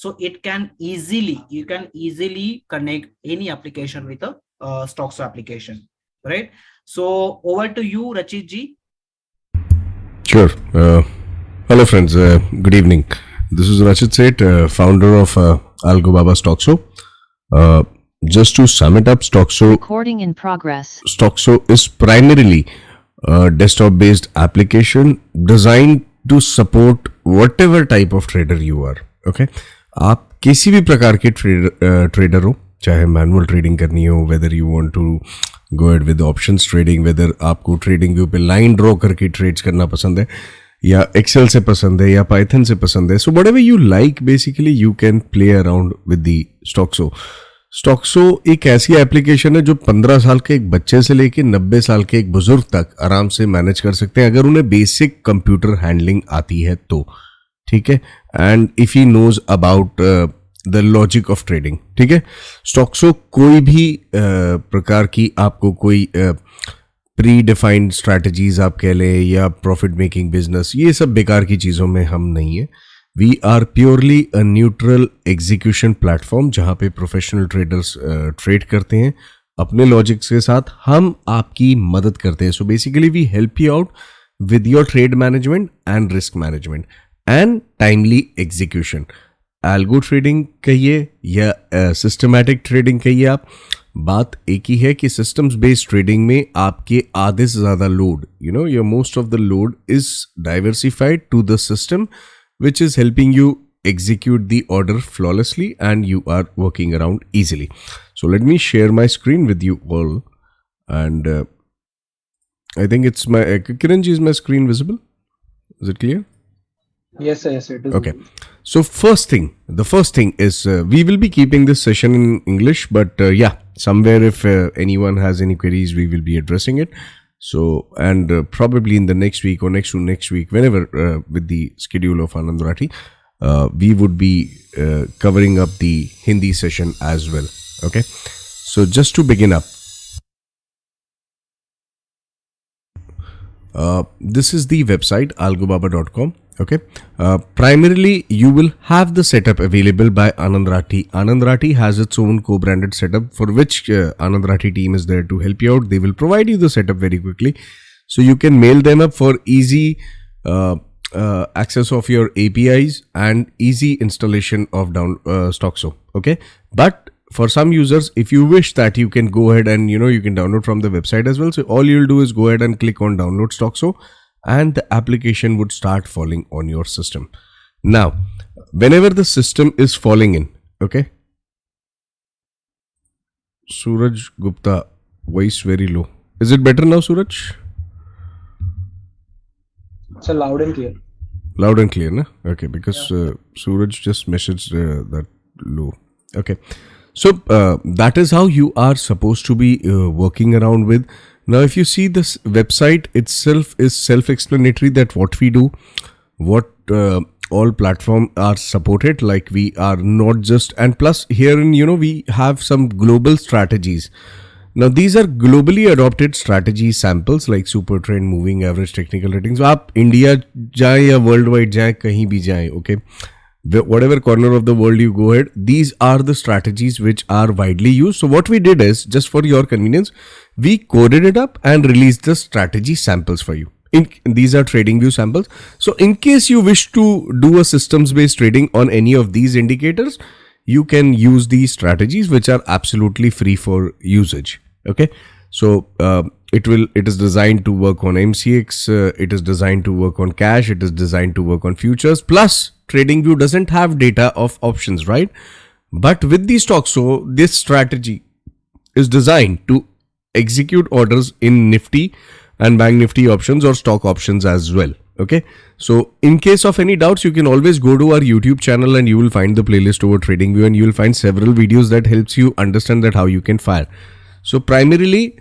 So it can easily, you can easily connect any application with a Stoxxo application, right? So over to you, Rachit ji. Sure. Hello, friends. Good evening. This is Rachit Seth, founder of Algaba Stoxxo. Uh, just to sum it up, Recording in progress. Stoxxo is primarily a desktop-based application designed to support whatever type of trader you are. Okay, आप किसी भी प्रकार के trader हो, चाहे manual trading करनी हो, whether you want to go ahead with options trading, whether आपको ट्रेडिंग व्यू पे लाइन ड्रॉ करके ट्रेड्स करना पसंद है, या एक्सेल से पसंद है, या पाइथन से पसंद है. So whatever you like, basically you can play around with the Stocko. Stocko एक ऐसी एप्लीकेशन है जो 15 साल के एक बच्चे से लेके 90 साल के एक बुजुर्ग तक आराम से मैनेज कर सकते हैं, अगर उन्हें बेसिक कंप्यूटर हैंडलिंग आती है तो. ठीक है, and if he knows about the logic of trading. ठीक है, स्टॉक्सो कोई भी प्रकार की आपको कोई प्री डिफाइंड स्ट्रैटेजीज आप कह लें, या प्रॉफिट मेकिंग बिजनेस, ये सब बेकार की चीज़ों में हम नहीं है. We are purely a neutral execution platform, जहाँ पे प्रोफेशनल ट्रेडर्स ट्रेड करते हैं अपने लॉजिक्स के साथ. हम आपकी मदद करते हैं. So basically we help you out with your trade management and risk management and timely execution. Algo trading कहिए या सिस्टमैटिक ट्रेडिंग कहिए, आप बात एक ही है कि सिस्टम्स बेस्ड ट्रेडिंग में आपके आधे से ज़्यादा load, your most of the load is diversified to the system, which is helping you execute the order flawlessly and you are working around easily. So let me share my screen with you all, and I think it's my Kiranji, is my screen visible? Is it clear? Yes, sir, yes, it is. Okay. So the first thing is we will be keeping this session in English, but yeah, somewhere if anyone has any queries, we will be addressing it. So, and probably in the next week or next to next week, whenever with the schedule of Anand Rathi, we would be covering up the Hindi session as well. Okay. So just to begin up, this is the website algobaba.com. Okay. Primarily, you will have the setup available by Anand Rathi. Anand Rathi has its own co-branded setup for which Anand Rathi team is there to help you out. They will provide you the setup very quickly. So you can mail them up for easy access of your APIs and easy installation of Stoxxo. Okay. But for some users, if you wish that, you can go ahead and, you can download from the website as well. So all you'll do is go ahead and click on download Stoxxo, and the application would start falling on your system. Now, whenever the system is falling in, okay, Suraj Gupta, voice very low. Is it better now, Suraj? It's loud and clear. Loud and clear, na? Okay, because Suraj just messaged that low. Okay, so that is how you are supposed to be working around with. Now, if you see this website itself is self-explanatory, that what we do, what all platforms are supported, like we are not just, and plus herein, we have some global strategies. Now, these are globally adopted strategy samples like super trend, moving average, technical ratings. So, आप India जाए या worldwide जाए, कहीं भी जाए, okay, whatever corner of the world you go ahead, these are the strategies which are widely used. So what we did is, just for your convenience, we coded it up and released the strategy samples for you. These are trading view samples. So in case you wish to do a systems based trading on any of these indicators, you can use these strategies which are absolutely free for usage. Okay. So it is designed to work on MCX, it is designed to work on cash, it is designed to work on futures. Plus, TradingView doesn't have data of options, right? But with the Stoxxo, this strategy is designed to execute orders in Nifty and Bank Nifty options or stock options as well. Okay. So in case of any doubts, you can always go to our YouTube channel and you will find the playlist over TradingView, and you will find several videos that helps you understand that how you can fire. So primarily,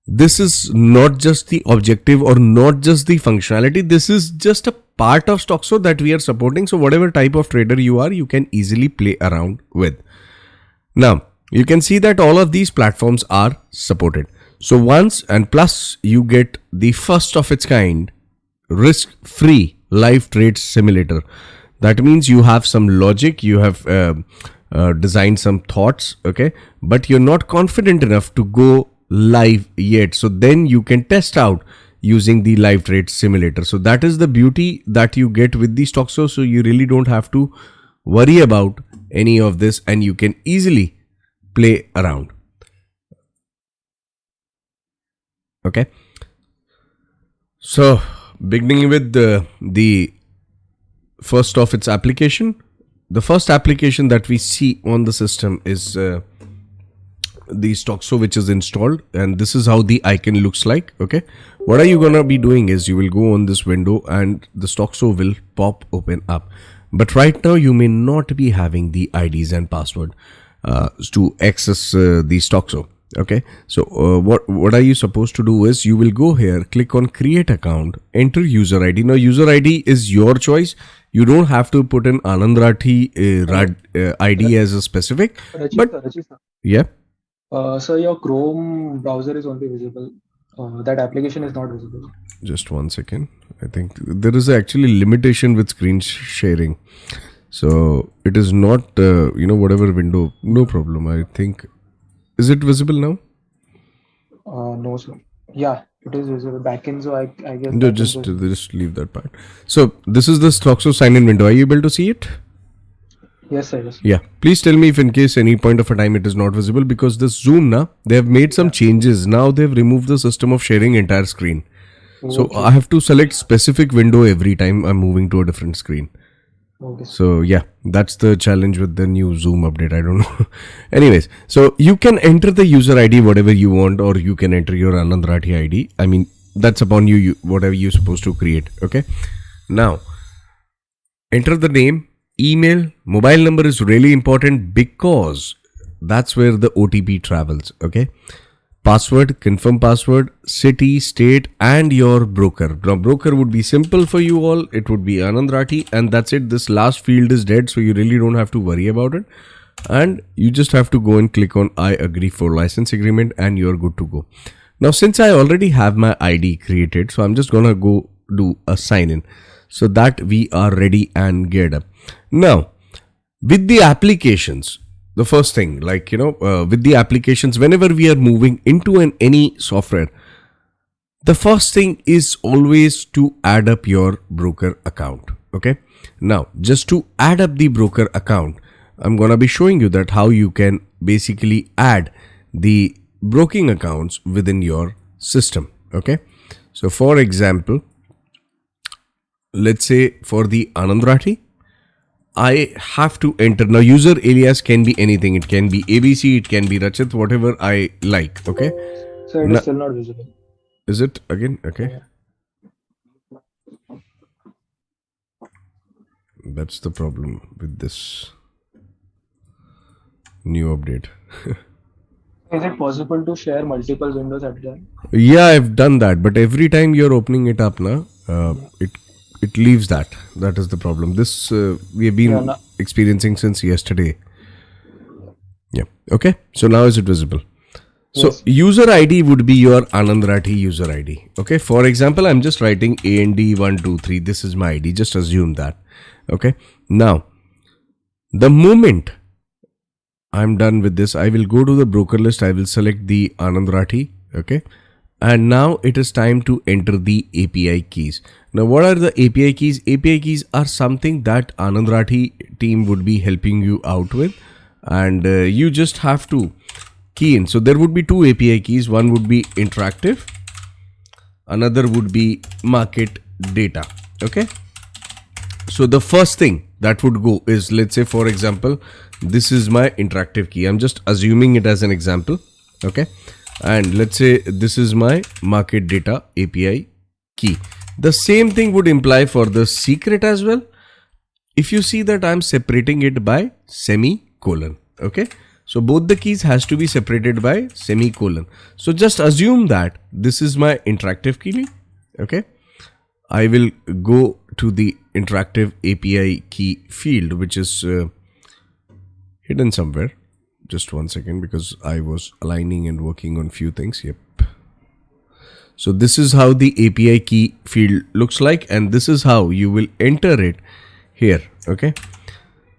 this is not just the objective or not just the functionality. This is just a part of Stoxxo that we are supporting. So whatever type of trader you are, you can easily play around with. Now, you can see that all of these platforms are supported. So once and plus you get the first of its kind risk-free live trade simulator. That means you have some logic, you have designed some thoughts, okay, but you're not confident enough to go live yet. So then you can test out using the live trade simulator. So that is the beauty that you get with the Stoxxo. So you really don't have to worry about any of this, and you can easily play around. Okay. So beginning with the first of its application, the first application that we see on the system is the Stoxxo, which is installed, and this is how the icon looks like. Okay, what are you gonna be doing is you will go on this window and the Stoxxo will pop open up. But right now you may not be having the IDs and password to access the Stoxxo. Okay, so what are you supposed to do is you will go here, click on create account, enter user ID. Now user ID is your choice. You don't have to put an Anand Rathi ID as a specific. Rachi, sir. Yeah. So your Chrome browser is only visible. That application is not visible. Just one second. I think there is actually limitation with screen sharing. So it is not, whatever window, no problem. I think, is it visible now? No, sir. Yeah, it is visible. Backend Zone, I guess. No, just leave that part. So this is the Stoxxo sign-in window. Are you able to see it? Yes, sir. Yes. Yeah. Please tell me if in case any point of a time it is not visible, because this Zoom now, they have made some changes. Now they've removed the system of sharing entire screen. So I have to select specific window every time I'm moving to a different screen. Okay. So yeah, that's the challenge with the new Zoom update. I don't know. Anyways, so you can enter the user ID whatever you want, or you can enter your Anand Rathi ID. I mean, that's upon you, whatever you're supposed to create. Okay. Now, enter the name, email, mobile number is really important because that's where the OTP travels. Okay. Password, confirm password, city, state, and your broker. Now, broker would be simple for you all. It would be Anand Rathi, and that's it. This last field is dead, so you really don't have to worry about it. And you just have to go and click on I agree for license agreement, and you're good to go. Now, since I already have my ID created, so I'm just gonna go do a sign in so that we are ready and geared up. Now, with the applications, the first thing, with the applications, whenever we are moving into any software, the first thing is always to add up your broker account. Okay. Now, just to add up the broker account, I'm going to be showing you that how you can basically add the broking accounts within your system. Okay. So for example, let's say for the Anand Rathi, I have to enter. Now, user alias can be anything. It can be ABC, it can be Rachit, whatever I like. Okay. So it is still not visible. Is it again? Okay. That's the problem with this new update. Is it possible to share multiple windows at a time? Yeah, I've done that. But every time you're opening it up now, it leaves that. That is the problem. This we have been experiencing since yesterday. Yeah. Okay. So now is it visible? So Yes. user ID would be your Anand Rathi user ID. Okay. For example, I'm just writing AND123. This is my ID. Just assume that. Okay. Now, the moment I'm done with this, I will go to the broker list. I will select the Anand Rathi. Okay. And now it is time to enter the API keys. Now, what are the API keys? API keys are something that Anand Rathi team would be helping you out with. And you just have to key in. So there would be two API keys. One would be interactive. Another would be market data. Okay. So the first thing that would go is, let's say, for example, this is my interactive key. I'm just assuming it as an example. Okay. And let's say this is my market data API key. The same thing would imply for the secret as well. If you see that I'm separating it by semicolon. Okay. So both the keys has to be separated by semicolon. So just assume that this is my interactive key. Okay. I will go to the interactive API key field, which is hidden somewhere. Just one second, because I was aligning and working on few things. Yep. So this is how the API key field looks like, and this is how you will enter it here. Okay.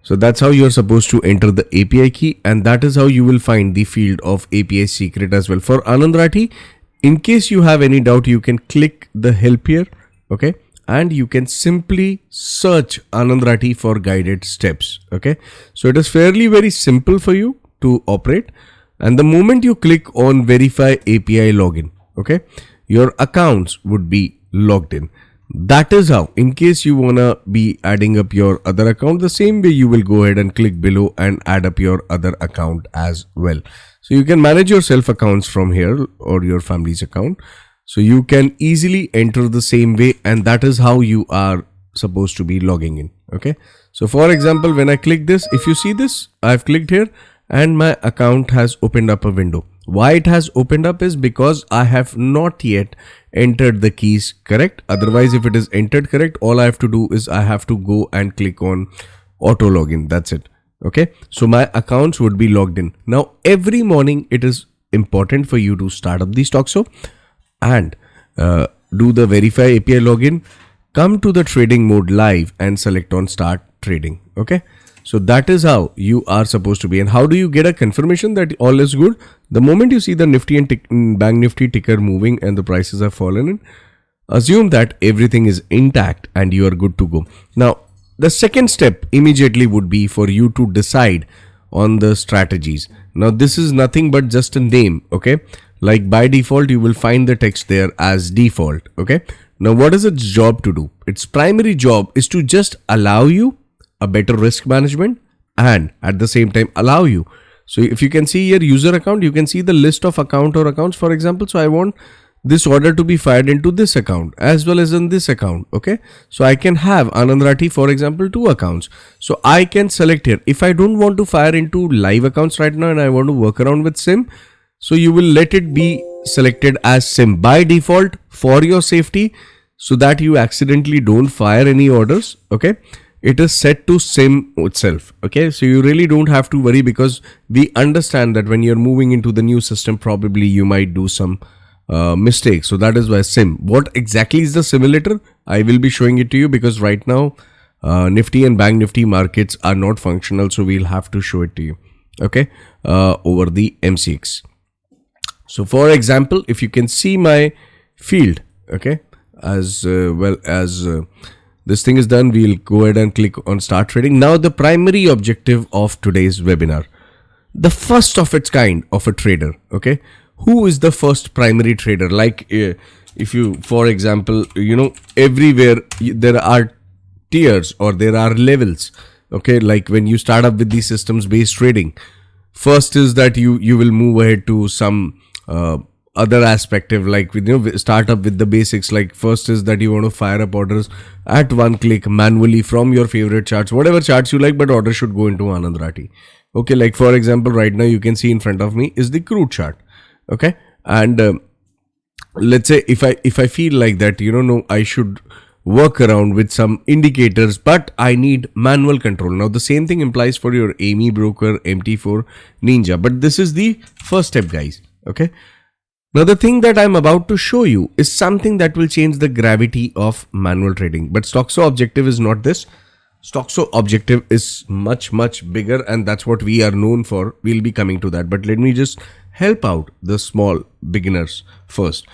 So that's how you're supposed to enter the API key, and that is how you will find the field of API secret as well. For Anand Rathi, in case you have any doubt, you can click the help here, okay? And you can simply search Anand Rathi for guided steps, okay? So it is fairly very simple for you to operate. And the moment you click on verify API login, okay, your accounts would be logged in. That is how, in case you wanna be adding up your other account, the same way you will go ahead and click below and add up your other account as well. So you can manage your self accounts from here or your family's account. So you can easily enter the same way, and that is how you are supposed to be logging in. Okay. So for example, when I click this, if you see this, I've clicked here and my account has opened up a window. Why it has opened up is because I have not yet entered the keys correct. Otherwise, if it is entered correct, all I have to do is I have to go and click on auto login. That's it. Okay. So my accounts would be logged in. Now, every morning it is important for you to start up the Stoxxo and do the verify API login, come to the trading mode live and select on start trading. Okay. So that is how you are supposed to be. And how do you get a confirmation that all is good? The moment you see the Nifty and Bank Nifty ticker moving and the prices have fallen in, assume that everything is intact and you are good to go. Now, the second step immediately would be for you to decide on the strategies. Now, this is nothing but just a name, okay? Like by default, you will find the text there as default, okay? Now, what is its job to do? Its primary job is to just allow you a better risk management and at the same time allow you. So if you can see your user account, you can see the list of account or accounts, for example. So I want this order to be fired into this account as well as in this account. Okay. So I can have Anand Rathi, for example, 2 accounts. So I can select here. If I don't want to fire into live accounts right now and I want to work around with SIM, so you will let it be selected as SIM by default for your safety so that you accidentally don't fire any orders. Okay. It is set to SIM itself. Okay. So you really don't have to worry because we understand that when you're moving into the new system, probably you might do some mistakes. So that is why SIM. What exactly is the simulator? I will be showing it to you because right now Nifty and Bank Nifty markets are not functional. So we'll have to show it to you. Okay. Over the MCX. So for example, if you can see my field, okay, as well as this thing is done, we'll go ahead and click on start trading. Now the primary objective of today's webinar, the first of its kind of a trader, okay, who is the first primary trader? Like if you, for example, you know, everywhere there are tiers or there are levels, okay, like when you start up with the systems based trading, first is that you will move ahead to some other aspect of, like, you know, start up with the basics. Like first is that you want to fire up orders at one click manually from your favorite charts, whatever charts you like, but order should go into Anand Rathi. Okay, like for example, right now you can see in front of me is the crude chart. Okay, and let's say if I feel like that, you know, no, I should work around with some indicators, but I need manual control. Now the same thing implies for your AMI broker, MT4, Ninja, but this is the first step, guys. Okay. Now the thing that I'm about to show you is something that will change the gravity of manual trading. But Stoxxo objective is not this. Stoxxo objective is much bigger, and that's what we are known for. We'll be coming to that. But let me just help out the small beginners first.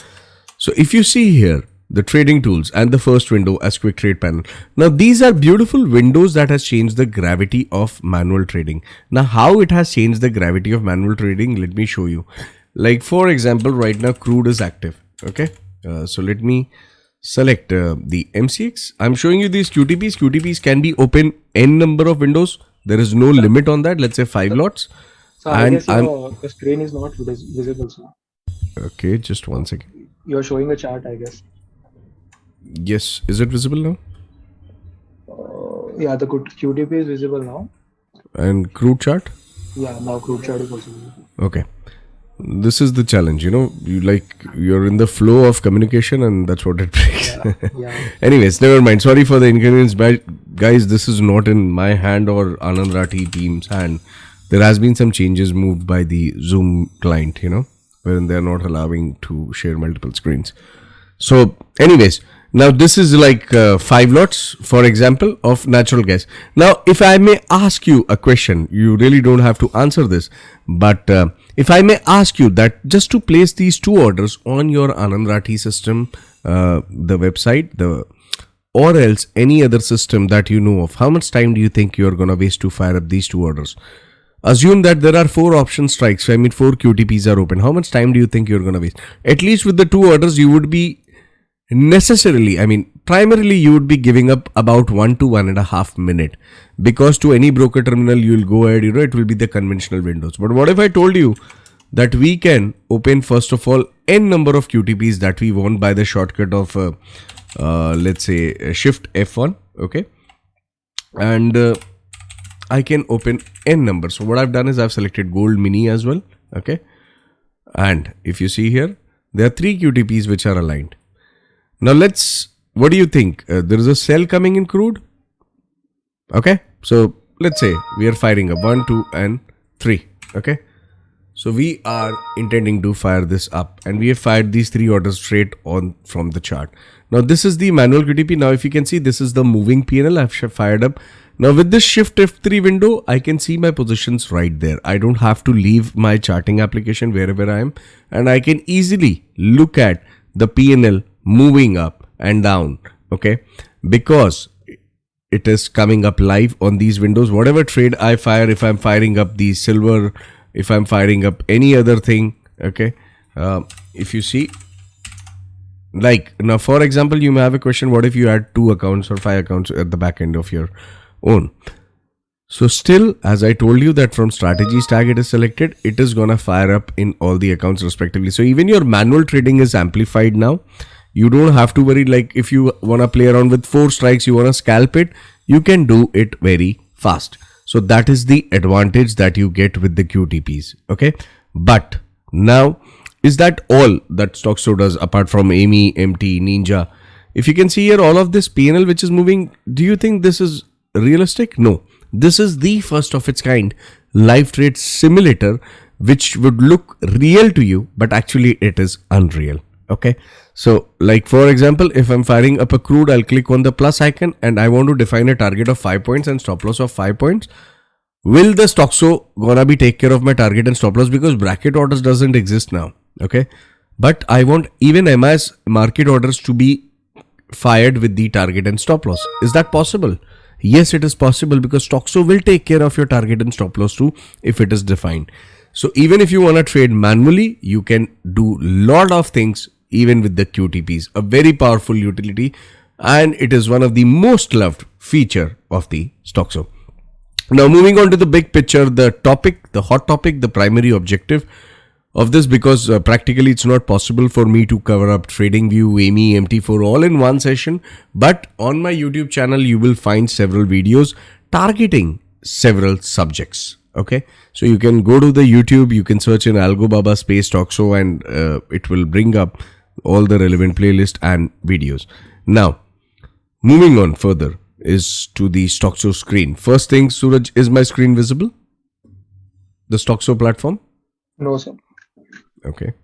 So if you see here, the trading tools and the first window as quick trade panel. Now these are beautiful windows that has changed the gravity of manual trading. Now how it has changed the gravity of manual trading, let me show you. Like for example, right now crude is active. Okay. So let me select the MCX. I'm showing you these QTPs. QTPs can be open n number of windows. There is no limit on that. Let's say 5 lots. So I guess your screen is not visible, sir. Okay, just one second. You're showing a chart, I guess. Yes, is it visible now? Yeah, the QTP is visible now. And crude chart? Yeah, now crude chart is also visible. Okay. This is the challenge, you know, you're in the flow of communication and that's what it breaks. Yeah. Anyways, never mind. Sorry for the inconvenience, but guys, this is not in my hand or Anand Rathi team's hand. There has been some changes moved by the Zoom client, you know, wherein they're not allowing to share multiple screens. So anyways, Now this is like 5 lots, for example, of natural gas. Now, if I may ask you a question, you really don't have to answer this, but if I may ask you that just to place these 2 orders on your Anand Rathi system, the website, or else any other system that you know of, how much time do you think you're gonna waste to fire up these 2 orders? Assume that there are 4 option strikes. I mean, 4 QTPs are open. How much time do you think you're gonna waste? At least with the 2 orders, you would be primarily you would be giving up about 1 to 1.5 minute, because to any broker terminal you will go ahead, it will be the conventional windows. But what if I told you that we can open first of all n number of QTPs that we want by the shortcut of let's say shift F1, okay, and I can open n number. So what I've done is I've selected gold mini as well, okay, and if you see here, there are 3 QTPs which are aligned. Now what do you think? There is a sell coming in crude. Okay. So let's say we are firing up 1, 2 and 3. Okay. So we are intending to fire this up, and we have fired these 3 orders straight on from the chart. Now this is the manual QTP. Now if you can see, this is the moving PNL I've fired up. Now with this shift F3 window, I can see my positions right there. I don't have to leave my charting application wherever I am, and I can easily look at the PNL moving up and down, okay, because it is coming up live on these windows. Whatever trade I fire, if I'm firing up the silver, if I'm firing up any other thing, okay, if you see, like now for example, you may have a question, what if you had 2 accounts or 5 accounts at the back end of your own? So still, as I told you that from strategies tag it is selected, it is gonna fire up in all the accounts respectively. So even your manual trading is amplified now. You don't have to worry, like if you want to play around with 4 strikes, you want to scalp it, you can do it very fast. So that is the advantage that you get with the QTPs. Okay. But now, is that all that Stoxxo does apart from Amy, MT, Ninja? If you can see here, all of this PNL which is moving, do you think this is realistic? No. This is the first of its kind live trade simulator which would look real to you, but actually it is unreal. Okay, so like for example, if I'm firing up a crude, I'll click on the plus icon and I want to define a target of 5 points and stop loss of 5 points. Will the Stoxxo gonna be take care of my target and stop loss, because bracket orders doesn't exist now? Okay, but I want even MIS market orders to be fired with the target and stop loss. Is that possible? Yes, it is possible, because Stoxxo will take care of your target and stop loss too if it is defined. So even if you want to trade manually, you can do lot of things even with the QTPs. A very powerful utility, and it is one of the most loved feature of the Stoxxo. Now moving on to the big picture, the topic, the hot topic, the primary objective of this, because practically it's not possible for me to cover up TradingView, Amy, MT4 all in one session. But on my YouTube channel, you will find several videos targeting several subjects. Okay, so you can go to the YouTube, you can search in Algaba space Stoxxo, and it will bring up all the relevant playlist and videos. Now, moving on further is to the Stoxxo screen. First thing, Suraj, is my screen visible? The Stoxxo platform? No, sir. Okay.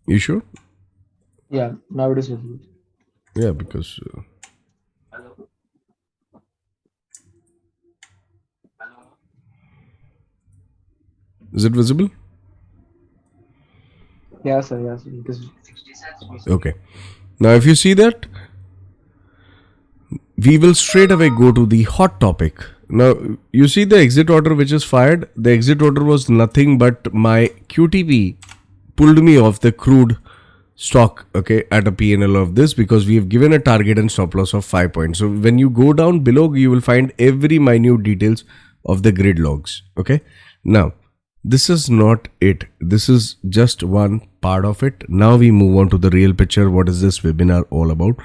You sure? Yeah, now it is visible. Yeah, because... is it visible? Yeah, sir. Yeah, sir. It is. Okay. Now, if you see that, we will straight away go to the hot topic. Now, you see the exit order which is fired. The exit order was nothing but my QTP pulled me off the crude stock, okay, at a PNL of this, because we have given a target and stop loss of 5 points. So when you go down below, you will find every minute details of the grid logs. Okay. Now, this is not it. This is just one part of it. Now we move on to the real picture. What is this webinar all about?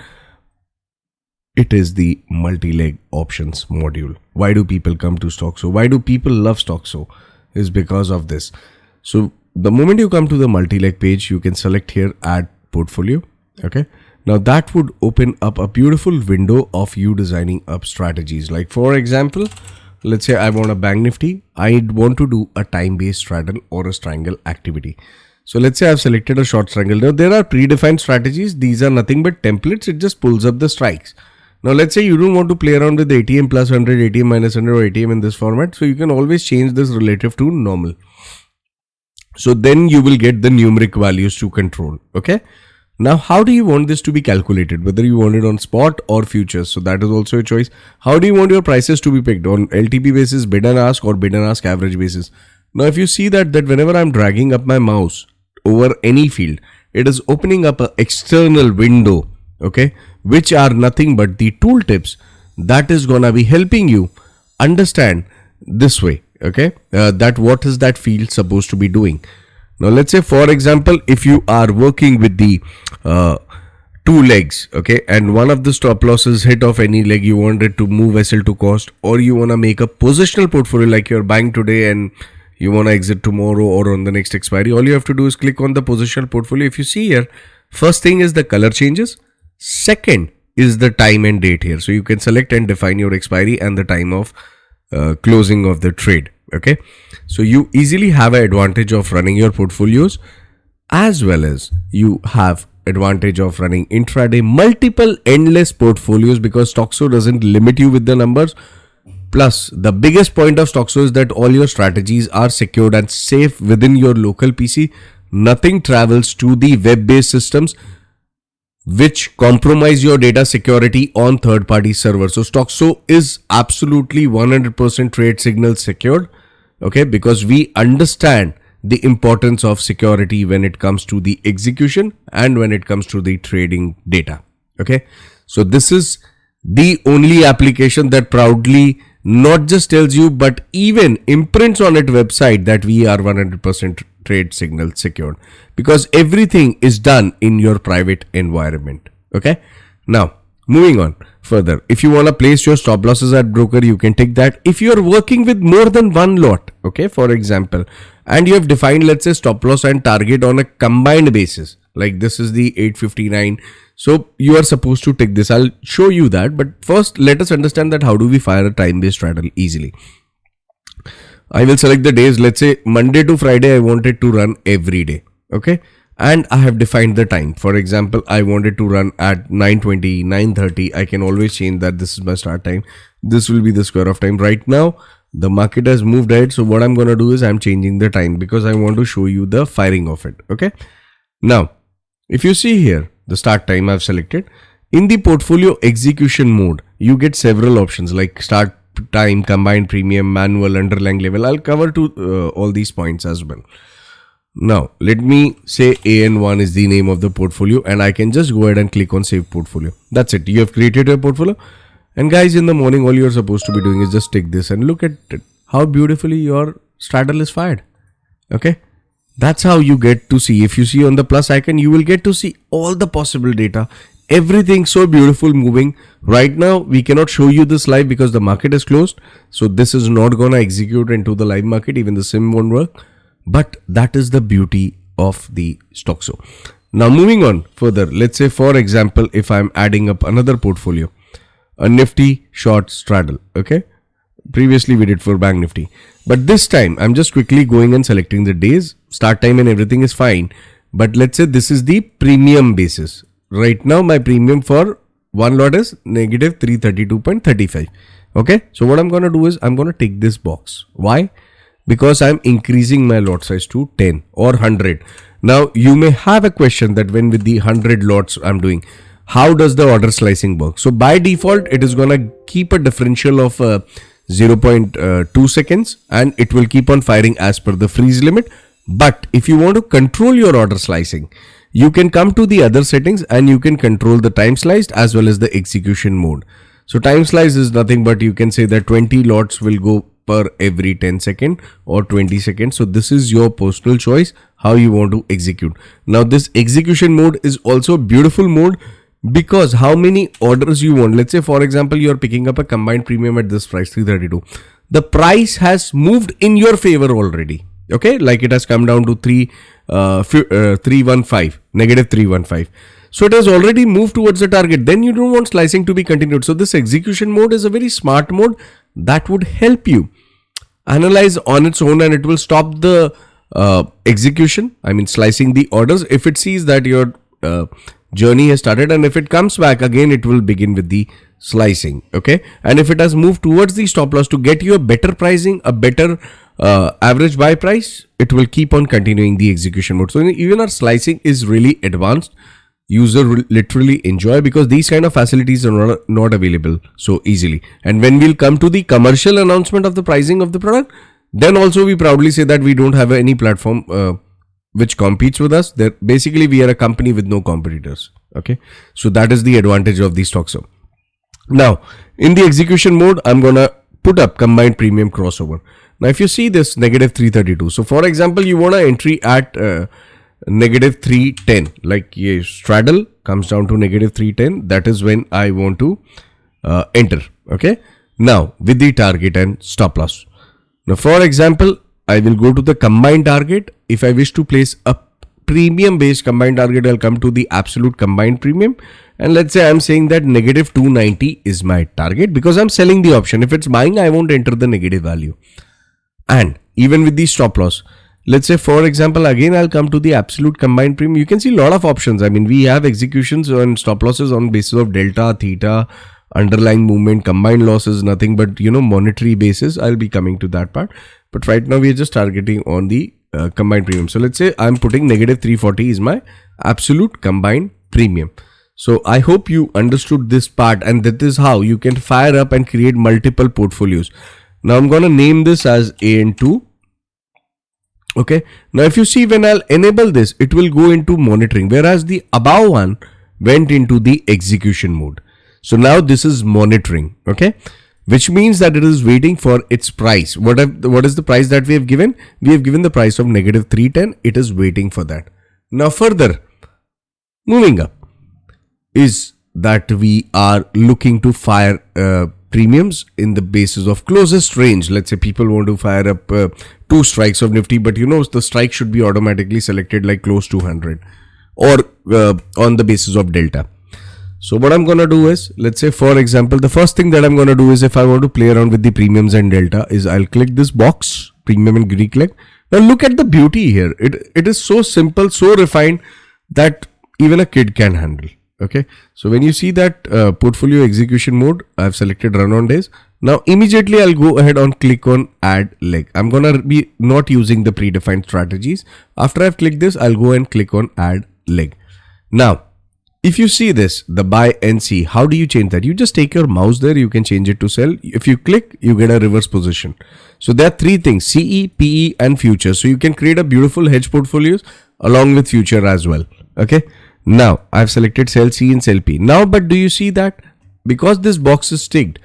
It is the multi-leg options module. Why do people come to Stoxxo? Why do people love Stoxxo? Is because of this. So the moment you come to the multi-leg page, you can select here add portfolio. Okay. Now that would open up a beautiful window of you designing up strategies. Like for example, let's say I want a bank nifty. I want to do a time-based straddle or a triangle activity. So let's say I've selected a short triangle. Now there are predefined strategies. These are nothing but templates. It just pulls up the strikes. Now let's say you don't want to play around with ATM plus 100, ATM minus 100 or ATM in this format. So you can always change this relative to normal. So then you will get the numeric values to control. Okay. Now, how do you want this to be calculated? Whether you want it on spot or futures. So that is also a choice. How do you want your prices to be picked? On LTP basis, bid and ask, or bid and ask average basis? Now, if you see that whenever I'm dragging up my mouse over any field, it is opening up an external window, okay, which are nothing but the tooltips that is gonna be helping you understand this way, okay, that what is that field supposed to be doing. Now, let's say, for example, if you are working with the two legs, okay, and one of the stop losses hit off any leg, you want it to move SL to cost, or you want to make a positional portfolio like you're buying today and you want to exit tomorrow or on the next expiry, all you have to do is click on the positional portfolio. If you see here, first thing is the color changes. Second is the time and date here. So you can select and define your expiry and the time of closing of the trade. Okay, so you easily have an advantage of running your portfolios, as well as you have advantage of running intraday multiple endless portfolios, because Stoxxo doesn't limit you with the numbers. Plus, the biggest point of Stoxxo is that all your strategies are secured and safe within your local PC. Nothing travels to the web-based systems which compromise your data security on third-party servers. So Stoxxo is absolutely 100% trade signal secured. Okay, because we understand the importance of security when it comes to the execution and when it comes to the trading data. Okay, so this is the only application that proudly not just tells you but even imprints on its website that we are 100% trade signal secured, because everything is done in your private environment. Okay, now moving on further, if you want to place your stop losses at broker, you can take that. If you are working with more than one lot, okay, for example, and you have defined, let's say, stop loss and target on a combined basis, like this is the 859. So you are supposed to take this. I'll show you that. But first, let us understand that how do we fire a time-based strategy easily. I will select the days. Let's say Monday to Friday, I want it to run every day. Okay. And I have defined the time. For example, I wanted to run at 9:20, 9:30. I can always change that. This is my start time. This will be the square of time. Right now, the market has moved ahead. So what I'm going to do is I'm changing the time because I want to show you the firing of it. Okay. Now, if you see here, the start time I've selected. In the portfolio execution mode, you get several options like start time, combined premium, manual, underlying level. I'll cover all these points as well. Now, let me say AN1 is the name of the portfolio, and I can just go ahead and click on save portfolio. That's it. You have created your portfolio. And guys, in the morning, all you're supposed to be doing is just take this and look at it. How beautifully your straddle is fired. Okay. That's how you get to see. If you see on the plus icon, you will get to see all the possible data. Everything so beautiful moving. Right now, we cannot show you this live because the market is closed. So this is not going to execute into the live market. Even the sim won't work. But that is the beauty of the Stoxxo. Now moving on further, let's say for example, if I'm adding up another portfolio, a Nifty short straddle, okay? Previously we did for Bank Nifty, but this time I'm just quickly going and selecting the days, start time and everything is fine. But let's say this is the premium basis. Right now my premium for one lot is negative 332.35. Okay. So what I'm going to do is I'm going to take this box. Why? Because I'm increasing my lot size to 10 or 100. Now you may have a question that when with the 100 lots I'm doing, how does the order slicing work? So by default, it is going to keep a differential of 0.2 seconds and it will keep on firing as per the freeze limit. But if you want to control your order slicing, you can come to the other settings and you can control the time sliced as well as the execution mode. So time slice is nothing but you can say that 20 lots will go per every 10 seconds or 20 seconds. So this is your personal choice how you want to execute. Now this execution mode is also a beautiful mode because how many orders you want. Let's say for example, you're picking up a combined premium at this price 332. The price has moved in your favor already. Okay, like it has come down to 315, negative 315. So it has already moved towards the target. Then you don't want slicing to be continued. So this execution mode is a very smart mode that would help you analyze on its own and it will stop the execution, I mean slicing the orders. If it sees that your journey has started, and if it comes back again, it will begin with the slicing. Okay, and if it has moved towards the stop loss to get you a better pricing, a better average buy price, it will keep on continuing the execution mode. So even our slicing is really advanced. User will literally enjoy, because these kind of facilities are not available so easily. And when we'll come to the commercial announcement of the pricing of the product, then also we proudly say that we don't have any platform which competes with us. That basically we are a company with no competitors. Okay, so that is the advantage of the Stoxxo. Now in the execution mode, I'm gonna put up combined premium crossover. Now if you see this negative 332, so for example you want to entry at negative 310, like a straddle comes down to negative 310, that is when I want to enter. Okay, now with the target and stop loss. Now for example, I will go to the combined target. If I wish to place a premium based combined target, I'll come to the absolute combined premium, and let's say I'm saying that negative 290 is my target, because I'm selling the option. If it's buying, I won't enter the negative value. And even with the stop loss, let's say for example, again I'll come to the absolute combined premium. You can see a lot of options. I mean, we have executions and stop losses on basis of delta, theta, underlying movement. Combined loss is nothing but, you know, monetary basis. I'll be coming to that part, but right now we are just targeting on the combined premium. So let's say I'm putting negative 340 is my absolute combined premium. So I hope you understood this part, and that is how you can fire up and create multiple portfolios. Now I'm going to name this as AN2. Okay, now if you see, when I'll enable this, it will go into monitoring, whereas the above one went into the execution mode. So now this is monitoring. Okay, which means that it is waiting for its price. What is the price that we have given? We have given the price of negative 310. It is waiting for that. Now further moving up is that we are looking to fire premiums in the basis of closest range. Let's say people want to fire up 2 strikes of Nifty, but you know the strike should be automatically selected like close to 100, or on the basis of delta. So what I'm gonna do is, let's say for example, the first thing that I'm gonna do is, if I want to play around with the premiums and delta, is I'll click this box, premium and Greek leg. Now look at the beauty here. It is so simple, so refined that even a kid can handle. Okay, so when you see that portfolio execution mode, I've selected run on days. Now immediately I'll go ahead and click on add leg. I'm gonna be not using the predefined strategies. After I've clicked this, I'll go and click on add leg. Now if you see this, the buy and see, how do you change that? You just take your mouse there, you can change it to sell. If you click, you get a reverse position. So there are 3 things: CE, PE and future. So you can create a beautiful hedge portfolios along with future as well. Okay, now I've selected sell C and sell P. Now, but do you see that because this box is ticked,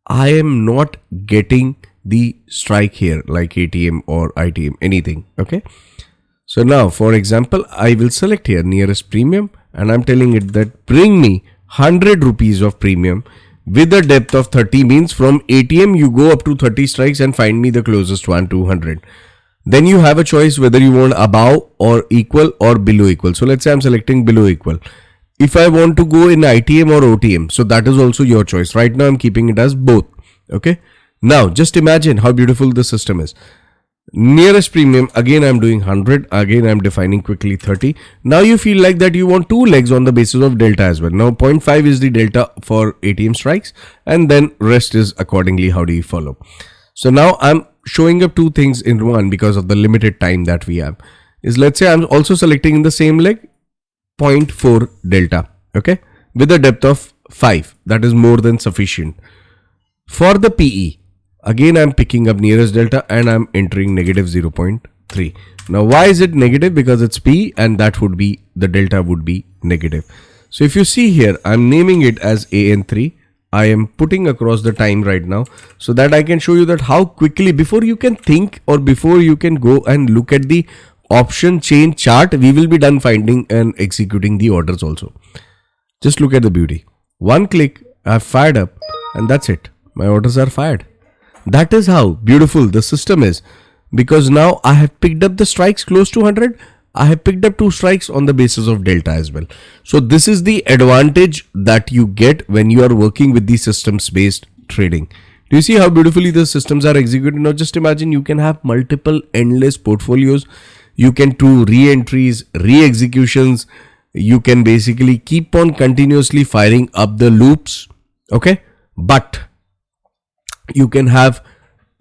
I am not getting the strike here like ATM or ITM, anything. Okay, so now for example, I will select here nearest premium, and I'm telling it that bring me 100 rupees of premium with a depth of 30, means from ATM you go up to 30 strikes and find me the closest one, 200. Then you have a choice whether you want above or equal or below equal. So let's say I'm selecting below equal. If I want to go in ITM or OTM, so that is also your choice. Right now I'm keeping it as both. Okay, now just imagine how beautiful the system is. Nearest premium, again I'm doing 100, again I'm defining quickly 30. Now you feel like that you want 2 legs on the basis of delta as well. Now 0.5 is the delta for ATM strikes, and then rest is accordingly how do you follow. So now I'm showing up 2 things in one because of the limited time that we have. Is, let's say I'm also selecting in the same leg 0.4 delta, okay, with a depth of 5. That is more than sufficient. For the PE, again I'm picking up nearest delta and I'm entering negative 0.3. Now why is it negative? Because it's P, and that would be, the delta would be negative. So if you see here, I'm naming it as AN3. I am putting across the time right now so that I can show you that how quickly, before you can think or before you can go and look at the option chain chart, we will be done finding and executing the orders also. Just look at the beauty. One click, I've fired up, and that's it. My orders are fired. That is how beautiful the system is, because now I have picked up the strikes close to 100. I have picked up 2 strikes on the basis of delta as well. So this is the advantage that you get when you are working with the systems based trading. Do you see how beautifully the systems are executed? Now just imagine you can have multiple endless portfolios. You can do re-entries, re-executions. You can basically keep on continuously firing up the loops. Okay. But you can have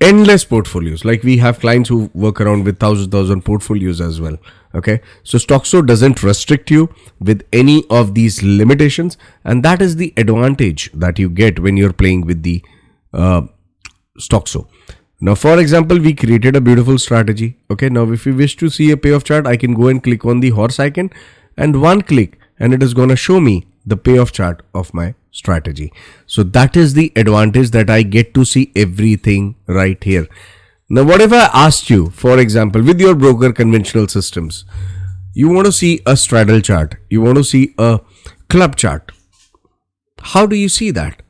endless portfolios. Like we have clients who work around with thousand portfolios as well. Okay. So Stoxxo doesn't restrict you with any of these limitations. And that is the advantage that you get when you're playing with the Stoxxo. Now, for example, we created a beautiful strategy. Okay. Now, if you wish to see a payoff chart, I can go and click on the horse icon, and one click and it is going to show me the payoff chart of my strategy. So that is the advantage, that I get to see everything right here. Now, what if I asked you, for example, with your broker conventional systems, you want to see a straddle chart, you want to see a club chart. How do you see that?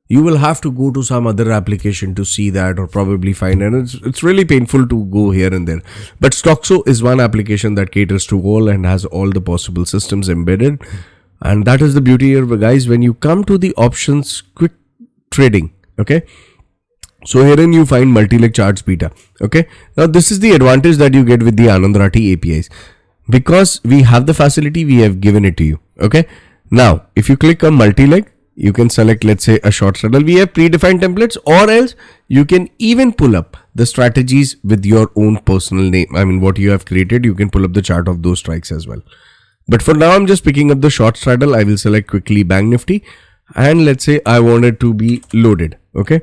You will have to go to some other application to see that, or probably find, and it's really painful to go here and there. But Stoxxo is one application that caters to all and has all the possible systems embedded. And that is the beauty here, guys. When you come to the options, quick trading, okay, so herein you find multi-leg charts beta. Okay, now this is the advantage that you get with the Anand Rathi APIs, because we have the facility, we have given it to you. Okay, now if you click on multi-leg, you can select, let's say, a short straddle. We have predefined templates, or else you can even pull up the strategies with your own personal name. I mean, what you have created, you can pull up the chart of those strikes as well. But for now, I'm just picking up the short straddle. I will select quickly Bank Nifty, and let's say I want it to be loaded. Okay.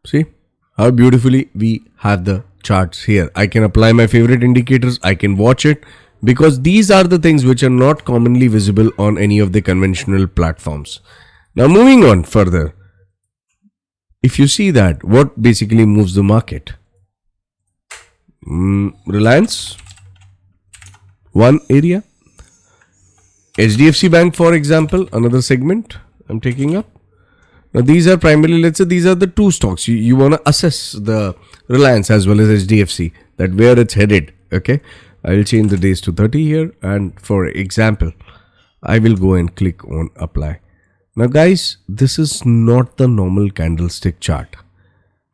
See how beautifully we have the charts here. I can apply my favorite indicators. I can watch it, because these are the things which are not commonly visible on any of the conventional platforms. Now, moving on further, if you see that, what basically moves the market? Reliance, one area. HDFC Bank, for example, another segment I'm taking up. Now, these are primarily, let's say, these are the two stocks. You want to assess the Reliance as well as HDFC, that where it's headed. Okay. I will change the days to 30 here, and for example, I will go and click on apply. Now guys, this is not the normal candlestick chart.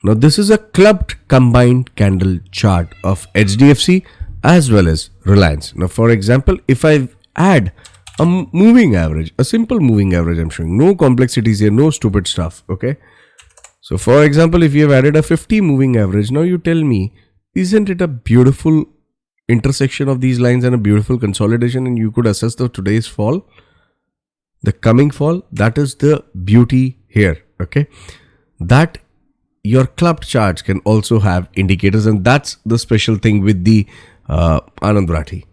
Now this is a clubbed combined candle chart of HDFC as well as Reliance. Now for example, if I add a moving average, a simple moving average I'm showing, no complexities here, no stupid stuff. Okay. So for example, if you have added a 50 moving average, now you tell me, isn't it a beautiful intersection of these lines and a beautiful consolidation, and you could assess the today's fall, the coming fall? That is the beauty here. Okay, that your clubbed charts can also have indicators, and that's the special thing with the Anand Rathi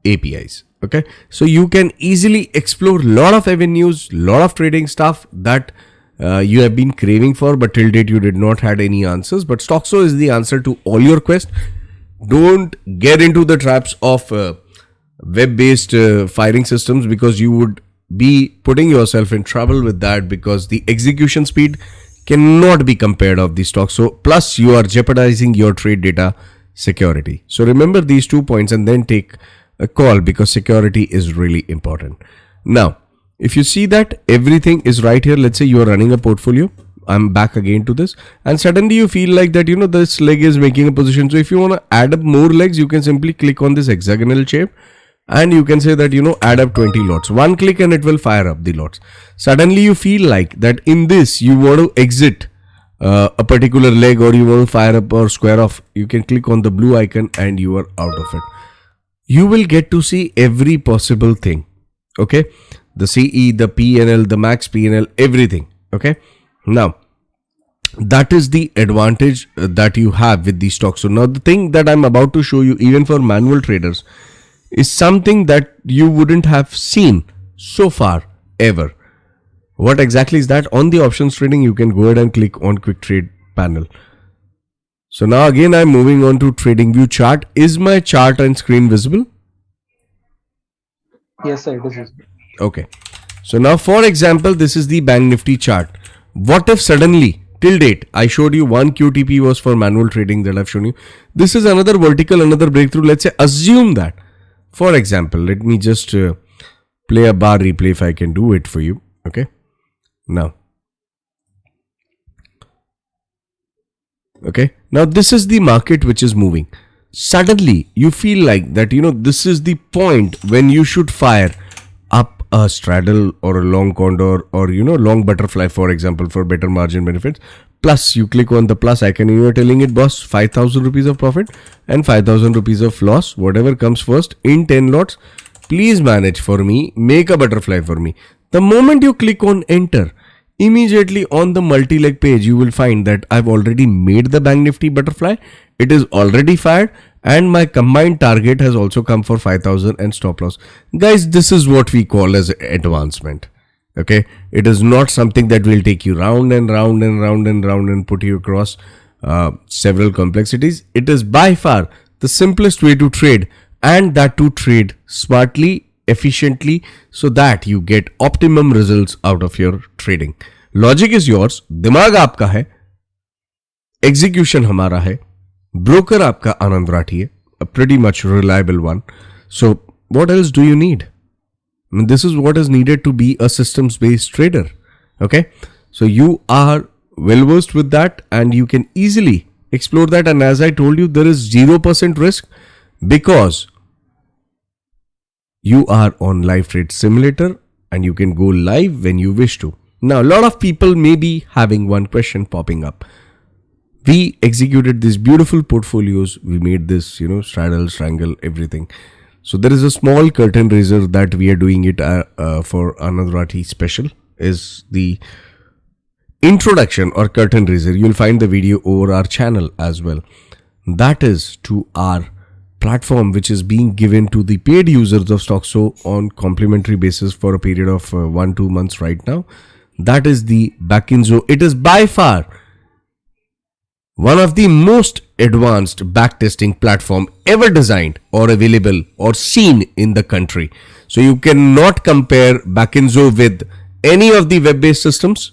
APIs. Okay, so you can easily explore lot of avenues, lot of trading stuff that you have been craving for, but till date you did not had any answers. But Stoxxo is the answer to all your quest. Don't get into the traps of web-based firing systems, because you would be putting yourself in trouble with that, because the execution speed cannot be compared of the Stoxxo. Plus, you are jeopardizing your trade data security. So remember these 2 points and then take a call, because security is really important. Now, if you see that everything is right here, let's say you are running a portfolio. I'm back again to this, and suddenly you feel like that, this leg is making a position. So if you want to add up more legs, you can simply click on this hexagonal shape, and you can say that, add up 20 lots. One click and it will fire up the lots. Suddenly you feel like that in this, you want to exit a particular leg, or you want to fire up or square off. You can click on the blue icon and you are out of it. You will get to see every possible thing. Okay. The CE, the PNL, the max PNL, everything. Okay. Now, that is the advantage that you have with the stock. So now the thing that I'm about to show you, even for manual traders, is something that you wouldn't have seen so far ever. What exactly is that? On the options trading, you can go ahead and click on quick trade panel. So now again, I'm moving on to trading view chart. Is my chart on screen visible? Yes, sir, it is visible. Okay. So now, for example, this is the Bank Nifty chart. What if suddenly, till date, I showed you one QTP was for manual trading that I've shown you. This is another vertical, another breakthrough. Let's say, assume that. For example, let me just play a bar replay if I can do it for you. Okay. Now, Okay. Now this is the market which is moving. Suddenly you feel like that, this is the point when you should fire up a straddle or a long condor or, long butterfly, for example, for better margin benefits. Plus you click on the plus icon and you are telling it, boss, 5,000 rupees of profit and 5,000 rupees of loss, whatever comes first in 10 lots, please manage for me, make a butterfly for me. The moment you click on enter, immediately on the multi-leg page, you will find that I've already made the Bank Nifty butterfly. It is already fired and my combined target has also come for 5,000 and stop loss. Guys, this is what we call as advancement. Okay. It is not something that will take you round and round and round and round and put you across several complexities. It is by far the simplest way to trade, and that to trade smartly, efficiently, so that you get optimum results out of your trading. Logic is yours, दिमाग आपका है, execution हमारा है, broker आपका आनंद राठी है, a pretty much reliable one. So what else do you need? I mean, this is what is needed to be a systems based trader. Okay, so you are well versed with that and you can easily explore that. And as I told you, there is 0% risk because you are on Live Trade Simulator and you can go live when you wish to. Now, a lot of people may be having one question popping up. We executed these beautiful portfolios. We made this, straddle, strangle, everything. So there is a small curtain raiser that we are doing it for Anand Rathi special, is the introduction or curtain raiser. You'll find the video over our channel as well. That is to our platform which is being given to the paid users of Stoxxo on complimentary basis for a period of 1-2 months right now. That is the Backend Zone. It is by far one of the most advanced backtesting platform ever designed or available or seen in the country. So you cannot compare Backend Zone with any of the web-based systems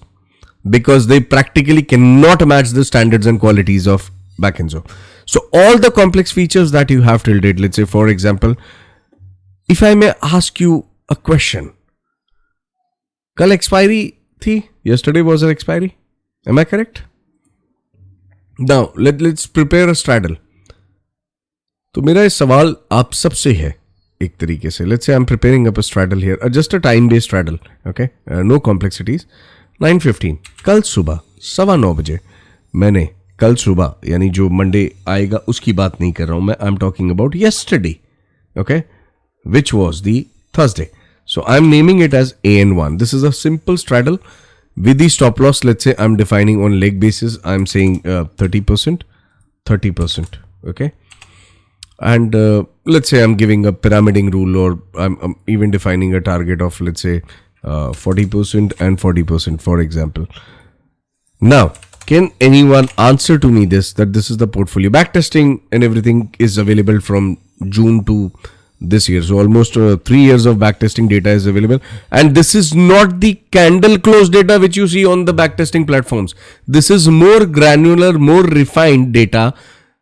because they practically cannot match the standards and qualities of Backend Zone. So all the complex features that you have till date, let's say for example, if I may ask you a question, कल expiry थी, yesterday was an expiry, am I correct? Now let's prepare a straddle. तो मेरा सवाल आप सबसे है एक तरीके से. Let's say I'm preparing up a straddle here, just a time based straddle, okay, no complexities. 9:15 कल सुबह 9:15 बजे मैंने, कल सुबह यानी जो मंडे आएगा उसकी बात नहीं कर रहा हूं मैं, I am talking about yesterday, okay, which was the Thursday. So I'm naming it as AN1. This is a simple straddle with the stop loss. Let's say I'm defining on leg basis. I'm saying 30%, 30%. Okay. And let's say I'm giving a pyramiding rule, or I'm even defining a target of, let's say 40% and 40%, for example. Now, can anyone answer to me this, that this is the portfolio? Backtesting and everything is available from June to this year. So almost 3 years of backtesting data is available. And this is not the candle close data which you see on the backtesting platforms. This is more granular, more refined data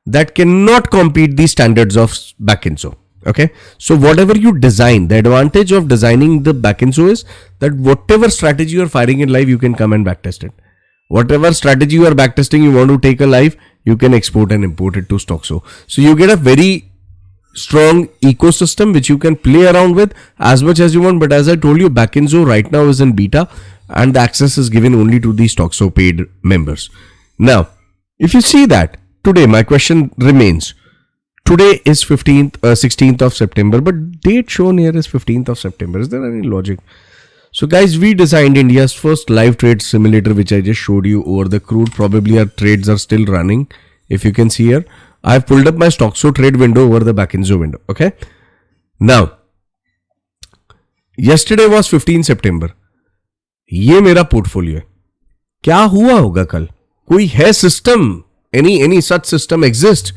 that cannot compete the standards of Backend Zone. Okay. So whatever you design, the advantage of designing the Backend Zone is that whatever strategy you are firing in live, you can come and backtest it. Whatever strategy you are backtesting, you want to take a live, you can export and import it to Stoxxo. So you get a very strong ecosystem which you can play around with as much as you want. But as I told you, Backend Zone right now is in beta and the access is given only to the Stoxxo paid members. Now, if you see that today, my question remains. Today is 16th of September, but date shown here is 15th of September. Is there any logic? So guys, we designed India's first live trade simulator, which I just showed you over the crude. Probably our trades are still running. If you can see here, I've pulled up my Stoxxo trade window over the Backend Zone window. Okay. Now, yesterday was 15 September. ये मेरा portfolio है. क्या हुआ होगा कल? कोई है system? Any such system exists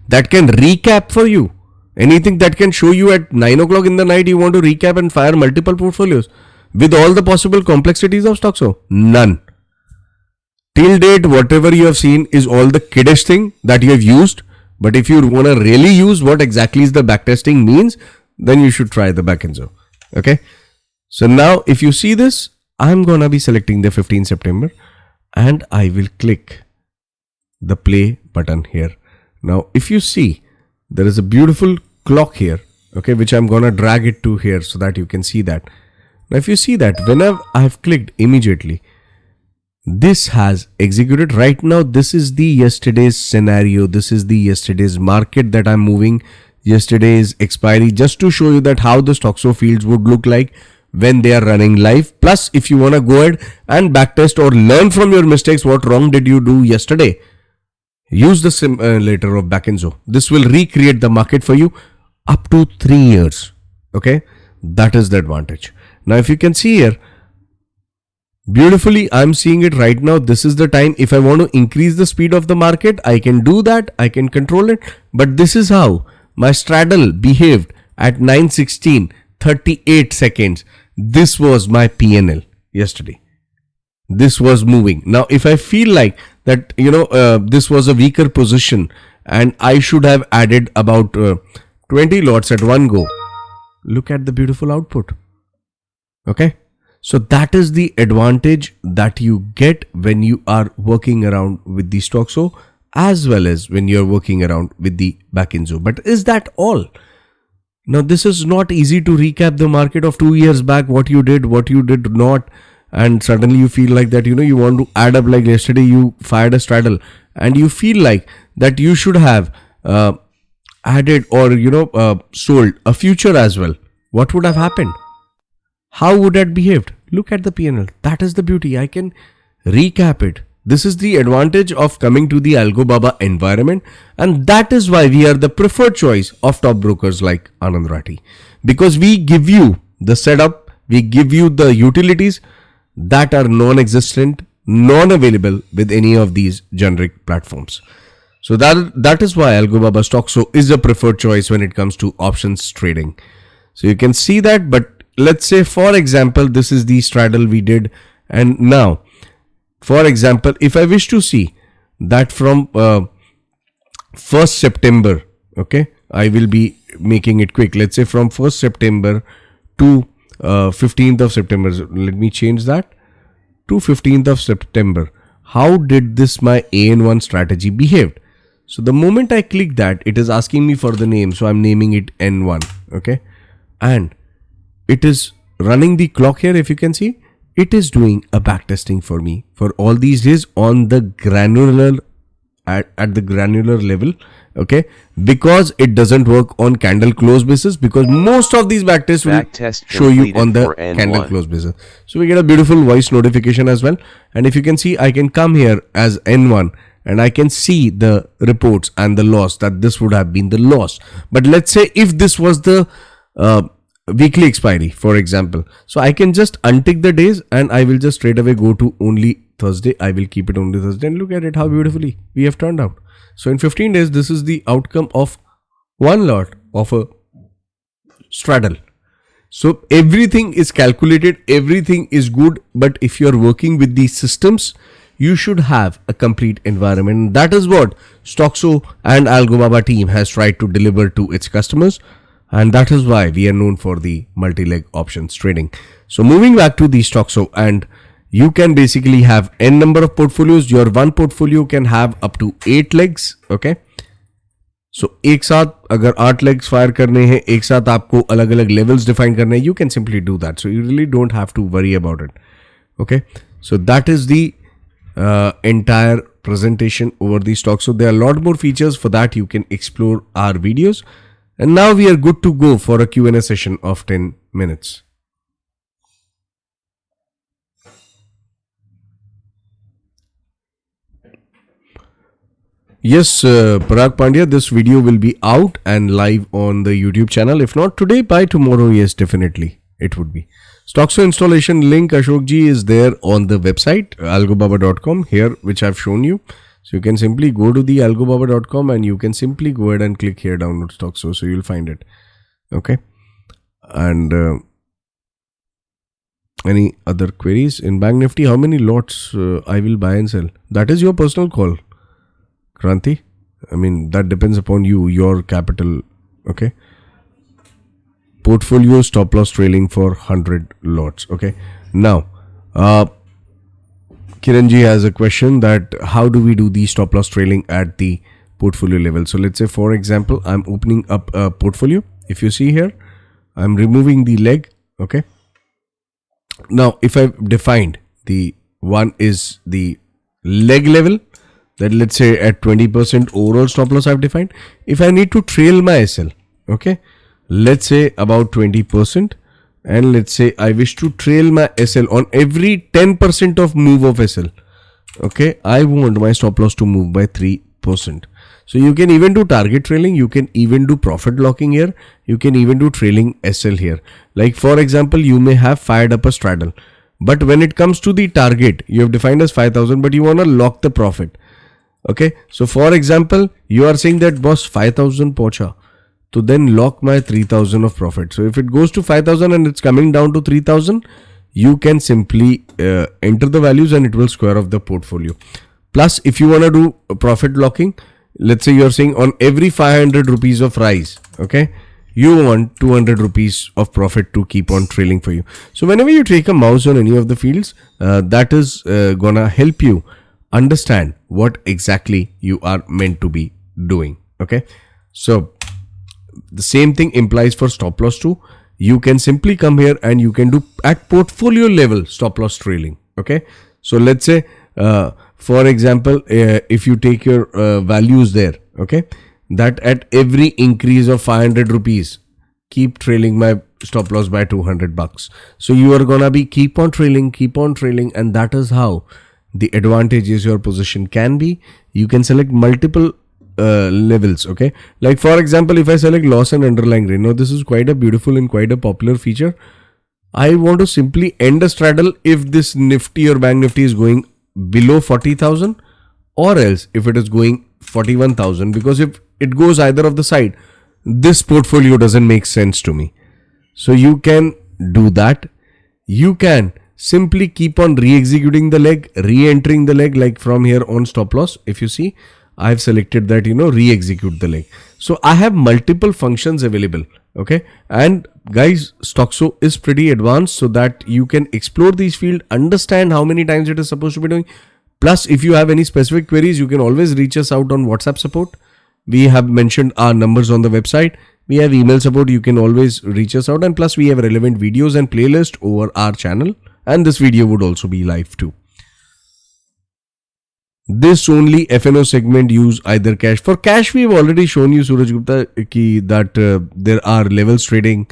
that can recap for you? Anything that can show you at 9 o'clock in the night you want to recap and fire multiple portfolios with all the possible complexities of Stoxxo? None. Till date, whatever you have seen is all the kiddish thing that you have used. But if you want to really use what exactly is the backtesting means, then you should try the Backend Zone. Okay. So now if you see this, I'm going to be selecting the 15 September and I will click the play button here. Now, if you see, there is a beautiful clock here, okay, which I'm gonna drag it to here so that you can see that. Now, if you see that, whenever I have clicked immediately, this has executed. Right now, this is the yesterday's scenario. This is the yesterday's market that I'm moving, yesterday's expiry, just to show you that how the Stoxxo fields would look like when they are running live. Plus, if you want to go ahead and backtest or learn from your mistakes, what wrong did you do yesterday, use the simulator of Backend Zone. This will recreate the market for you up to 3 years. Okay, that is the advantage. Now, if you can see here, beautifully, I'm seeing it right now. This is the time. If I want to increase the speed of the market, I can do that. I can control it. But this is how my straddle behaved at 9:16:38 seconds. This was my PNL yesterday. This was moving. Now, if I feel like that, this was a weaker position and I should have added about 20 lots at one go, look at the beautiful output. Okay. So that is the advantage that you get when you are working around with the Stoxxo, as well as when you're working around with the Backend Zone. But is that all? Now, this is not easy to recap the market of 2 years back, what you did not, and suddenly you feel like that, you want to add up. Like yesterday you fired a straddle and you feel like that you should have added or sold a future as well. What would have happened? How would that behaved? Look at the PNL. That is the beauty. I can recap it. This is the advantage of coming to the Algaba environment, and that is why we are the preferred choice of top brokers like Anand Rathi, because we give you the setup, we give you the utilities that are non-existent, non-available with any of these generic platforms. So that is why Algaba Stoxxo is a preferred choice when it comes to options trading. So you can see that, but let's say, for example, this is the straddle we did. And now, for example, if I wish to see that from 1st September, okay, I will be making it quick. Let's say from 1st September to 15th of September. Let me change that to 15th of September. How did this my AN1 strategy behaved? So the moment I click that, it is asking me for the name. So I'm naming it N1. Okay. And it is running the clock here. If you can see, it is doing a backtesting for me for all these days on the granular at the granular level. Okay, because it doesn't work on candle close basis, because most of these backtests will show you on the candle close basis. So we get a beautiful voice notification as well. And if you can see, I can come here as N1 and I can see the reports and the loss, that this would have been the loss. But let's say if this was the weekly expiry, for example, so I can just untick the days and I will just straight away go to only Thursday. I will keep it only Thursday, and look at it how beautifully we have turned out. So in 15 days, this is the outcome of one lot of a straddle. So everything is calculated, everything is good. But if you're working with these systems, you should have a complete environment. That is what Stoxxo and Algaba team has tried to deliver to its customers. And that is why we are known for the multi-leg options trading. So moving back to the Stoxxo, and you can basically have n number of portfolios. Your one portfolio can have up to 8 legs. Okay. So एक साथ अगर 8 legs fire करने हैं, एक साथ आपको अलग अलग levels define करने हैं, you can simply do that. So you really don't have to worry about it. Okay. So that is the entire presentation over the stock. So there are a lot more features. For that you can explore our videos. And now we are good to go for a Q&A session of 10 minutes. Yes, Parag Pandya, this video will be out and live on the YouTube channel. If not today, by tomorrow, yes, definitely it would be. Stoxxo installation link, Ashok ji, is there on the website, algobaba.com here, which I've shown you. So you can simply go to the algobaba.com and you can simply go ahead and click here, download Stoxxo. So you'll find it. Okay. And any other queries in Bank Nifty? How many lots I will buy and sell? That is your personal call, Kranti. I mean, that depends upon you, your capital. Okay. Portfolio stop loss trailing for 100 lots. Okay. Now, Kiranji has a question that how do we do the stop loss trailing at the portfolio level? So let's say, for example, I'm opening up a portfolio. If you see here, I'm removing the leg. Okay. Now, if I've defined the one is the leg level, that let's say at 20% overall stop loss I've defined. If I need to trail my SL, okay, let's say about 20%, and let's say I wish to trail my SL on every 10% of move of SL. Okay, I want my stop loss to move by 3%. So you can even do target trailing, you can even do profit locking here, you can even do trailing SL here. Like for example, you may have fired up a straddle, but when it comes to the target, you have defined as 5,000, but you want to lock the profit. Okay, so for example, you are saying that boss 5,000 pocha, to then lock my 3,000 of profit. So if it goes to 5,000 and it's coming down to 3,000, you can simply enter the values and it will square off the portfolio. Plus, if you want to do profit locking, let's say you're saying on every 500 rupees of rise, okay, you want 200 rupees of profit to keep on trailing for you. So whenever you take a mouse on any of the fields, that is gonna help you understand what exactly you are meant to be doing. Okay, so the same thing implies for stop loss too. You can simply come here and you can do at portfolio level stop loss trailing. Okay, so let's say for example, if you take your values there, okay, that at every increase of 500 rupees, keep trailing my stop loss by 200 bucks. So you are gonna be keep on trailing, and that is how the advantages your position can be. You can select multiple levels. Okay, like for example, if I select loss and underlying range, now this is quite a beautiful and quite a popular feature. I want to simply end a straddle if this nifty or bank nifty is going below 40,000, or else if it is going 41,000, because if it goes either of the side, this portfolio doesn't make sense to me. So you can do that. You can simply keep on re-executing the leg, re-entering the leg, like from here on stop loss. If you see, I've selected that, re-execute the leg. So I have multiple functions available. Okay. And guys, Stoxxo is pretty advanced so that you can explore these fields, understand how many times it is supposed to be doing. Plus, if you have any specific queries, you can always reach us out on WhatsApp support. We have mentioned our numbers on the website. We have email support. You can always reach us out. And plus, we have relevant videos and playlist over our channel. And this video would also be live too. This only FNO segment use either cash. For cash, we've already shown you, Suraj Gupta, that there are levels trading.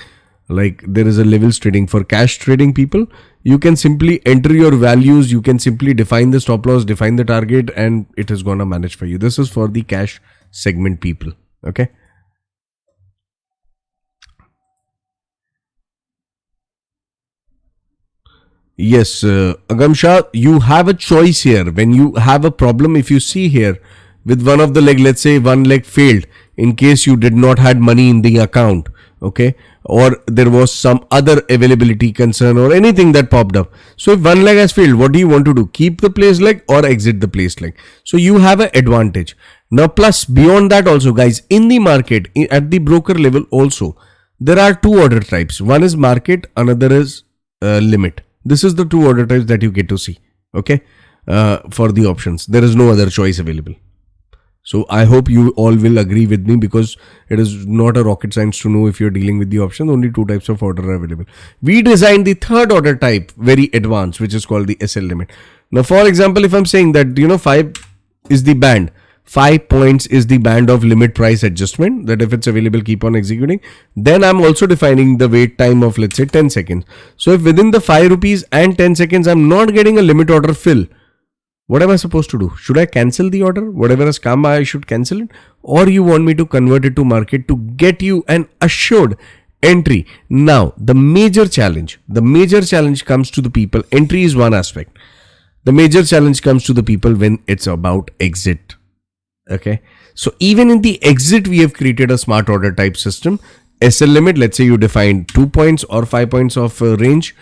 Like there is a levels trading for cash trading people. You can simply enter your values. You can simply define the stop loss, define the target, and it is gonna manage for you. This is for the cash segment people. Okay. Yes, Agam Shah, you have a choice here. When you have a problem, if you see here with one of the leg, let's say one leg failed in case you did not had money in the account, okay, or there was some other availability concern or anything that popped up. So if one leg has failed, what do you want to do? Keep the place leg or exit the place leg? So you have an advantage. Now, plus beyond that also, guys, in the market, at the broker level also, there are two order types. One is market, another is limit. This is the two order types that you get to see. Okay. For the options, there is no other choice available. So I hope you all will agree with me, because it is not a rocket science to know if you're dealing with the options. Only two types of order are available. We designed the third order type, very advanced, which is called the SL limit. Now, for example, if I'm saying that, 5 is the band, 5 points is the band of limit price adjustment, that if it's available, keep on executing. Then I'm also defining the wait time of, let's say, 10 seconds. So if within the 5 rupees and 10 seconds, I'm not getting a limit order fill, what am I supposed to do? Should I cancel the order? Whatever has come, I should cancel it? Or you want me to convert it to market to get you an assured entry? Now, the major challenge comes to the people. Entry is one aspect. The major challenge comes to the people when it's about exit. Okay. So even in the exit, we have created a smart order type system. SL limit, let's say you define 2 points or 5 points of range,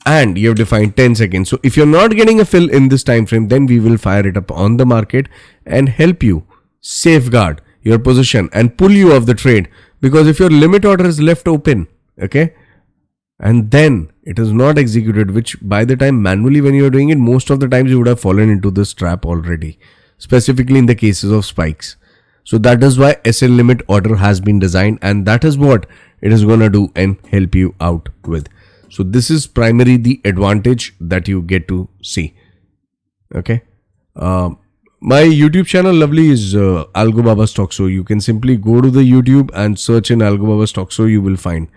and you have defined 10 seconds. So if you're not getting a fill in this time frame, then we will fire it up on the market and help you safeguard your position and pull you off the trade. Because if your limit order is left open, okay, and then it is not executed, which by the time manually when you are doing it, most of the times you would have fallen into this trap already, specifically in the cases of spikes. So that is why SL limit order has been designed, and that is what it is going to do and help you out with. So this is primarily the advantage that you get to see. Okay. My YouTube channel, lovely, is Algaba Stock. So you can simply go to the YouTube and search in Algaba Stock. So you will find.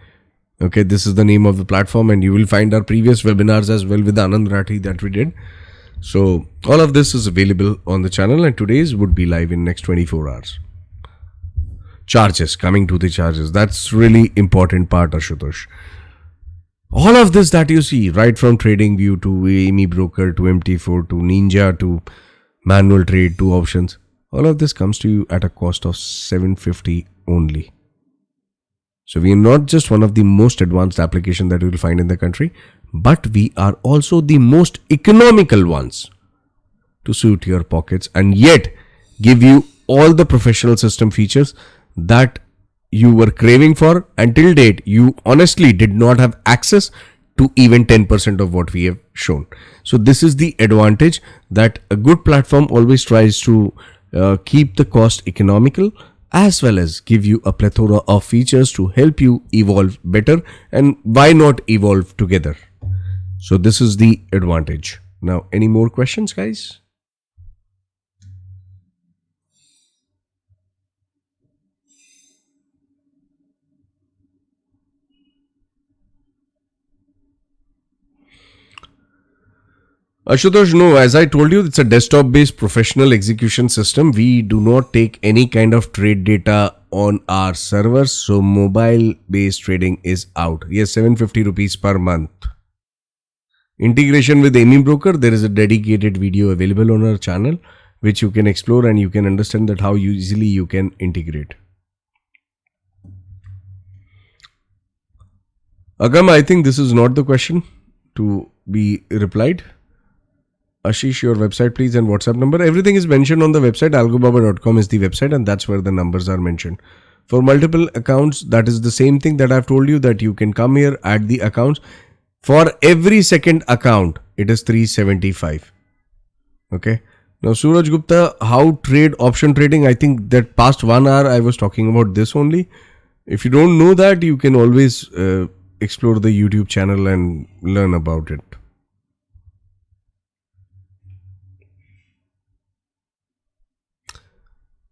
Okay, this is the name of the platform, and you will find our previous webinars as well with Anand, Rathi that we did. So all of this is available on the channel, and today's would be live in next 24 hours. Charges, coming to the charges. That's really important part, Ashutosh. All of this that you see, right from TradingView to AME Broker to MT4 to Ninja to manual trade to options, all of this comes to you at a cost of $750 only. So we are not just one of the most advanced applications that you will find in the country, but we are also the most economical ones to suit your pockets and yet give you all the professional system features that you were craving for. Until date, you honestly did not have access to even 10% of what we have shown. So this is the advantage, that a good platform always tries to keep the cost economical, as well as give you a plethora of features to help you evolve better, and why not evolve together. So this is the advantage. Now, any more questions, guys? Ashutosh, no, as I told you, it's a desktop-based professional execution system. We do not take any kind of trade data on our servers, so mobile-based trading is out. Yes, 750 rupees per month. Integration with AME Broker, there is a dedicated video available on our channel, which you can explore and you can understand that how easily you can integrate. Agam, I think this is not the question to be replied. Ashish, your website please and WhatsApp number. Everything is mentioned on the website. Algobaba.com is the website, and that's where the numbers are mentioned. For multiple accounts, that is the same thing that I've told you, that you can come here, add the accounts. For every second account, it is 375. Okay. Now, Suraj Gupta, how trade option trading? I think that past 1 hour I was talking about this only. If you don't know that, you can always explore the YouTube channel and learn about it.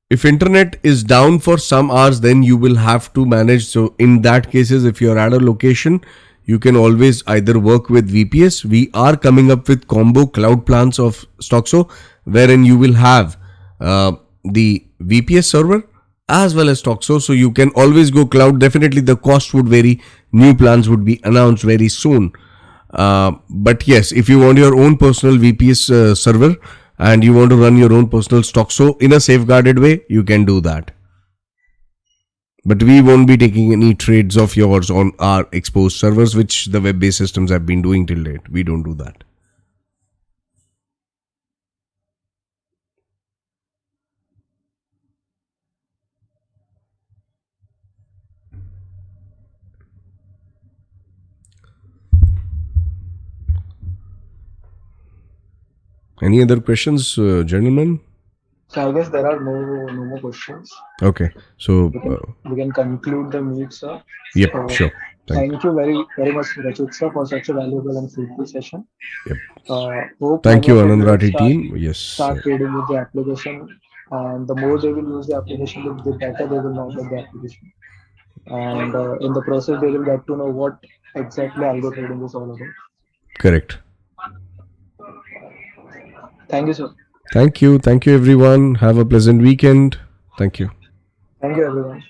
If internet is down for some hours, then you will have to manage. So in that cases, if you're at a location, you can always either work with VPS. We are coming up with combo cloud plans of Stoxxo, wherein you will have the VPS server as well as Stoxxo. So you can always go cloud. Definitely the cost would vary. New plans would be announced very soon. But yes, if you want your own personal VPS server, and you want to run your own personal Stoxxo in a safeguarded way, you can do that. But we won't be taking any trades of yours on our exposed servers, which the web-based systems have been doing till date. We don't do that. Any other questions, gentlemen? So I guess there are no more questions. Okay, so We can conclude the meet, sir. yep, So, sure. thank you very much, Rachit sir, for such a valuable and fruitful session. Yep. Hope Thank you, many of Anand them Rathi start, team. Yes. start trading with the application, and the more they will use the application, the better they will know about the application. And in the process, they will get to know what exactly algo trading is all about. Correct. Thank you, sir. Thank you. Thank you, everyone. Have a pleasant weekend. Thank you. Thank you, everyone.